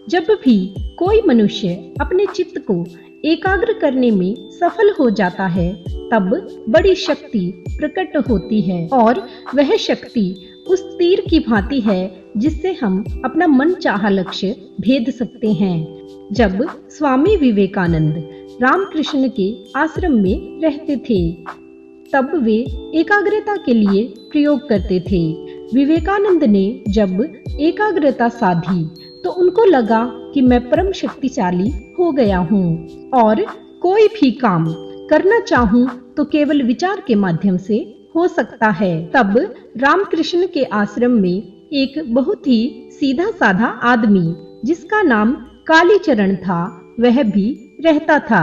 जब भी कोई मनुष्य अपने चित्त को एकाग्र करने में सफल हो जाता है, तब बड़ी शक्ति प्रकट होती है और वह शक्ति उस तीर की भांति है जिससे हम अपना मन चाहा लक्ष्य भेद सकते हैं। जब स्वामी विवेकानंद रामकृष्ण के आश्रम में रहते थे, तब वे एकाग्रता के लिए प्रयोग करते थे। विवेकानंद ने जब एकाग्रता साधी तो उनको लगा कि मैं परम शक्तिशाली हो गया हूँ और कोई भी काम करना चाहूं तो केवल विचार के माध्यम से हो सकता है। तब रामकृष्ण के आश्रम में एक बहुत ही सीधा साधा आदमी जिसका नाम कालीचरण था, वह भी रहता था।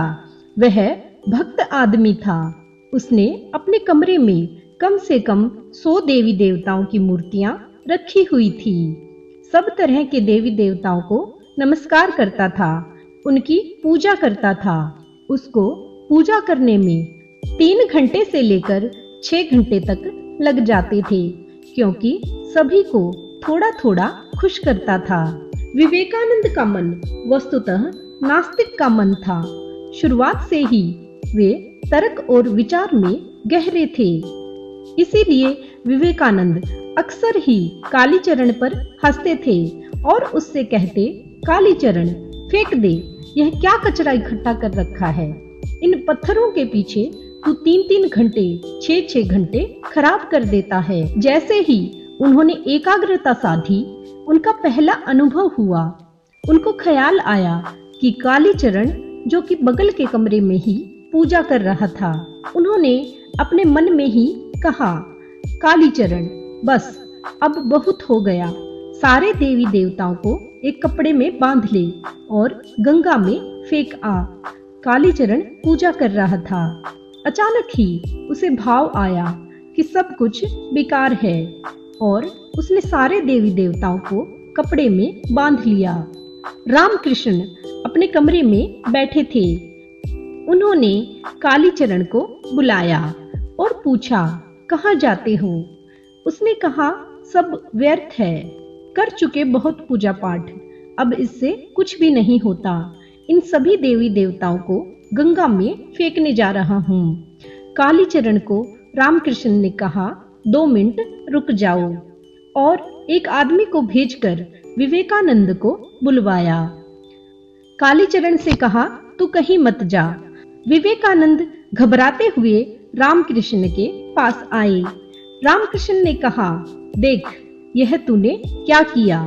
वह भक्त आदमी था। उसने अपने कमरे में कम से कम 100 देवी देवताओं की मूर्तियां रखी हुई थी। सब तरह के देवी देवताओं को नमस्कार करता था, उनकी पूजा करता था। उसको पूजा करने में 3 घंटे से लेकर 6 घंटे तक लग जाते थे, क्योंकि सभी को थोड़ा थोड़ा खुश करता था। विवेकानंद का मन वस्तुतः नास्तिक का मन था। शुरुआत से ही वे तर्क और विचार में गहरे थे। इसीलिए विवेकानंद अक्सर ही कालीचरण पर हंसते थे और उससे कहते, कालीचरण फेंक दे, यह क्या कचरा इकट्ठा कर रखा है। इन पत्थरों के पीछे तू 3-3 घंटे 6-6 घंटे खराब कर देता है। जैसे ही उन्होंने एकाग्रता साधी, उनका पहला अनुभव हुआ। उनको ख्याल आया कि कालीचरण जो कि बगल के कमरे में ही पूजा कर रहा था, उन्होंने अपने मन में ही कहा, कालीचरण बस अब बहुत हो गया, सारे देवी देवताओं को एक कपड़े में बांध ले और गंगा में फेंक आ। कालीचरण पूजा कर रहा था। अचानक ही उसे भाव आया कि सब कुछ बेकार है और उसने सारे देवी देवताओं को कपड़े में बांध लिया। रामकृष्ण अपने कमरे में बैठे थे। उन्होंने कालीचरण को बुलाया और पूछा, कहाँ जाते हो? उसने कहा, सब व्यर्थ है, कर चुके बहुत पूजा पाठ, अब इससे कुछ भी नहीं होता। इन सभी देवी देवताओं को गंगा में फेंकने जा रहा हूँ। कालीचरण को रामकृष्ण ने कहा, 2 मिनट रुक जाओ, और एक आदमी को भेजकर विवेकानंद को बुलवाया। कालीचरण से कहा, तू कहीं मत जा। विवेकानंद घबराते हुए रामकृष्ण के पास आए। रामकृष्ण ने कहा, देख यह तूने क्या किया,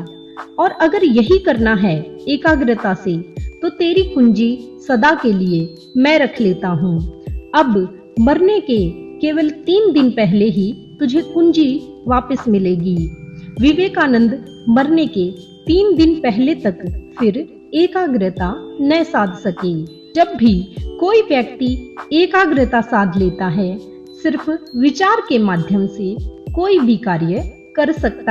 और अगर यही करना है एकाग्रता से तो तेरी कुंजी सदा के लिए मैं रख लेता हूँ। अब मरने के केवल 3 दिन पहले ही तुझे कुंजी वापस मिलेगी। विवेकानंद मरने के 3 दिन पहले तक फिर एकाग्रता न साध सके। जब भी कोई व्यक्ति एकाग्रता साध लेता है, सिर्फ विचार के माध्यम से कोई भी कार्य कर सकता